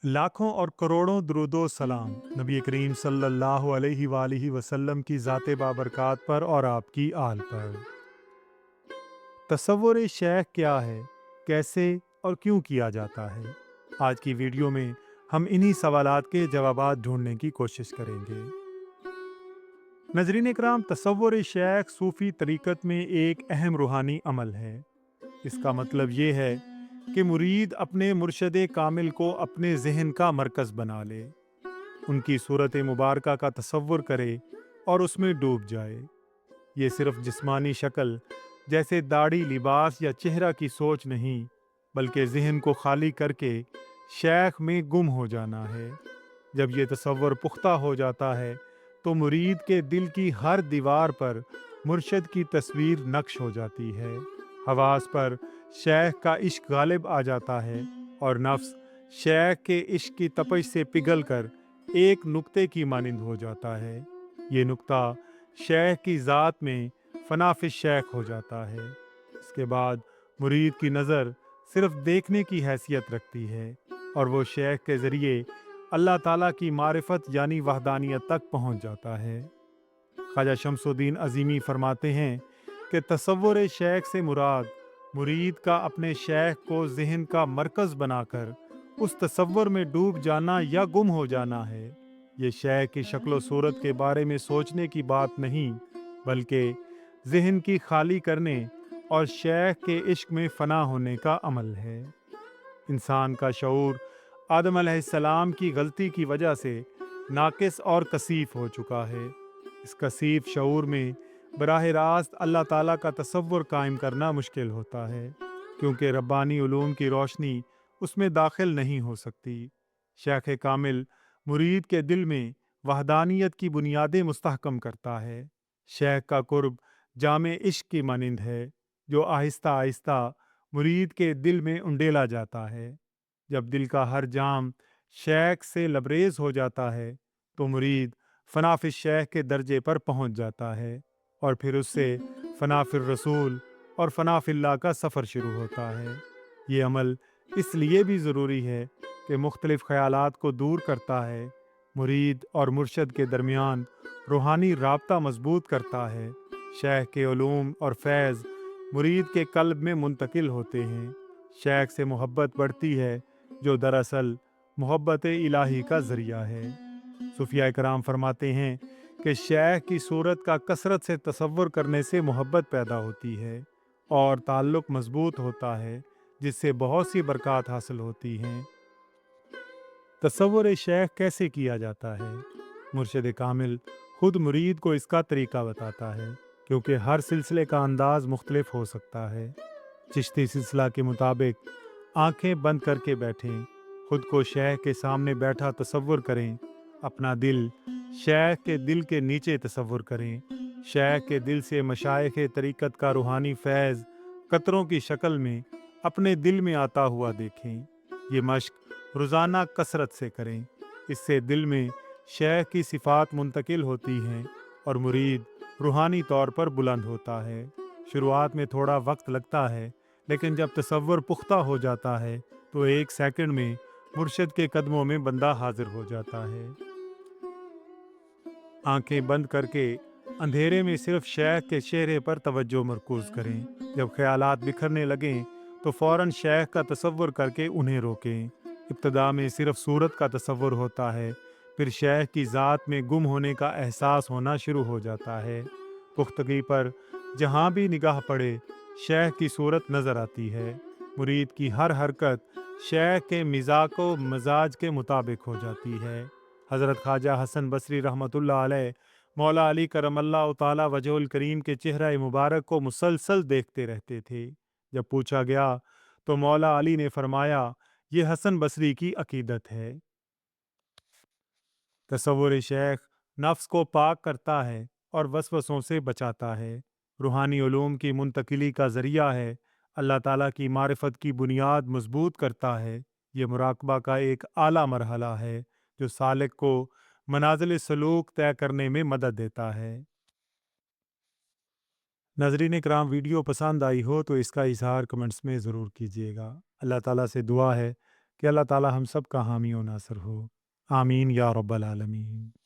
लाखों और करोड़ों दुरूदो सलाम नबी करीम सल्लल्लाहु अलैहि वालैहि वसल्लम की ज़ाते बाबरकात पर और आपकी आल पर। तसव्वुर शेख क्या है, कैसे और क्यों किया जाता है? आज की वीडियो में हम इन्हीं सवालात के जवाबात ढूंढने की कोशिश करेंगे। नजरीन इकराम, तसव्वुर शेख सूफ़ी तरीक़त में एक अहम रूहानी अमल है। इसका मतलब ये है कि मुरीद अपने मुर्शद कामिल को अपने जहन का मरकज़ बना ले, उनकी सूरत मुबारका का तसव्वुर करे और उसमें डूब जाए। ये सिर्फ जिस्मानी शक्ल जैसे दाढ़ी, लिबास या चेहरा की सोच नहीं, बल्कि जहन को खाली करके शेख में गुम हो जाना है। जब ये तसव्वुर पुख्ता हो जाता है तो मुरीद के दिल की हर दीवार पर मुर्शद की तस्वीर नक्श हो जाती है। हवास पर शेख का इश्क गालिब आ जाता है और नफ्स शेख के इश्क की तपिश से पिघल कर एक नुक्ते की मानिंद हो जाता है। ये नुक्ता शेख की ज़ात में फनाफिश शेख हो जाता है। इसके बाद मुरीद की नज़र सिर्फ देखने की हैसियत रखती है और वो शेख के ज़रिए अल्लाह ताला की मारिफत यानी वहदानियत तक पहुंच जाता है। ख्वाजा शमसुद्दीन अज़ीमी फरमाते हैं कि तसव्वुर शेख से मुराद मुरीद का अपने शेख को ज़हन का मरकज़ बनाकर उस तसव्वुर में डूब जाना या गुम हो जाना है। ये शेख की शक्ल सूरत के बारे में सोचने की बात नहीं, बल्कि ज़हन की खाली करने और शेख के इश्क में फ़ना होने का अमल है। इंसान का शऊर आदम अलैहिस्सलाम की गलती की वजह से नाकिस और कसीफ हो चुका है। इस कसीफ शऊर में बराह रास्त अल्लाह ताला का तसव्वुर कायम करना मुश्किल होता है, क्योंकि रब्बानी उलूम की रोशनी उसमें दाखिल नहीं हो सकती। शेख कामिल मुरीद के दिल में वहदानियत की बुनियादें मुस्तहकम करता है। शेख का कुर्ब जामे इश्क की मानिंद है, जो आहिस्ता आहिस्ता मुरीद के दिल में उंडेला जाता है। जब दिल का हर जाम शेख से लबरेज हो जाता है तो मुरीद फनाफिश शेख के दर्जे पर पहुंच जाता है और फिर उससे फनाफिर रसूल और फनाफिल्ला का सफ़र शुरू होता है। ये अमल इसलिए भी ज़रूरी है कि मुख्तलिफ़ ख़यालात को दूर करता है, मुरीद और मुर्शद के दरमियान रूहानी राबता मजबूत करता है। शेख के उलूम और फैज़ मुरीद के कल्ब में मुंतकिल होते हैं। शेख से मोहब्बत बढ़ती है, जो दरअसल मोहब्बत इलाही का ज़रिया है। सूफिया कराम फरमाते हैं कि शेख की सूरत का कसरत से तसव्वुर करने से मोहब्बत पैदा होती है और ताल्लुक़ मजबूत होता है, जिससे बहुत सी बरक़ात हासिल होती हैं। तसव्वुर शेख कैसे किया जाता है? मुर्शिद कामिल खुद मुरीद को इसका तरीका बताता है, क्योंकि हर सिलसिले का अंदाज मुख्तलिफ हो सकता है। चिश्ती सिलसिला के मुताबिक आंखें बंद करके बैठें, खुद को शेख के सामने बैठा तसव्वुर करें, अपना दिल शेख के दिल के नीचे तसव्वुर करें, शेख के दिल से मशाइख तरीक़त का रूहानी फैज़ कतरों की शक्ल में अपने दिल में आता हुआ देखें। ये मश्क रोज़ाना कसरत से करें, इससे दिल में शेख की सिफ़ात मुंतकिल होती हैं और मुरीद रूहानी तौर पर बुलंद होता है। शुरुआत में थोड़ा वक्त लगता है, लेकिन जब तसव्वुर पुख्ता हो जाता है तो एक सेकंड में मुर्शिद के कदमों में बंदा हाजिर हो जाता है। आंखें बंद करके अंधेरे में सिर्फ शेख के चेहरे पर तवज्जो मरकूज करें। जब ख्यालात बिखरने लगें तो फौरन शेख का तसव्वुर करके उन्हें रोकें। इब्तदा में सिर्फ सूरत का तसव्वुर होता है, फिर शेख की ज़ात में गुम होने का एहसास होना शुरू हो जाता है। पुख्तगी पर जहाँ भी निगाह पड़े शेख की सूरत नज़र आती है। मुरीद की हर हरकत शेख के मिजाको मजाज के मुताबिक हो जाती है। हज़रत ख्वाजा हसन बसरी रहमतुल्लाह अलैह मौला अली करमल्लाहु ताला वजहुल करीम के चेहरा मुबारक को मुसलसल देखते रहते थे। जब पूछा गया तो मौला अली ने फरमाया, ये हसन बसरी की अकीदत है। तसव्वुर शेख नफ्स को पाक करता है और वसवसों से बचाता है, रूहानी उलूम की मुंतकिली का ज़रिया है, अल्लाह ताला की मारिफत की बुनियाद मजबूत करता है। ये मुराकबा का एक आला मरहला है जो सालिक को मनाजिल सलूक तय करने में मदद देता है। नाज़रीन इकराम, वीडियो पसंद आई हो तो इसका इज़हार कमेंट्स में ज़रूर कीजिएगा। अल्लाह ताला से दुआ है کہ اللہ تعالی ہم سب کا حامی و ناصر ہو۔ آمین یا رب العالمین۔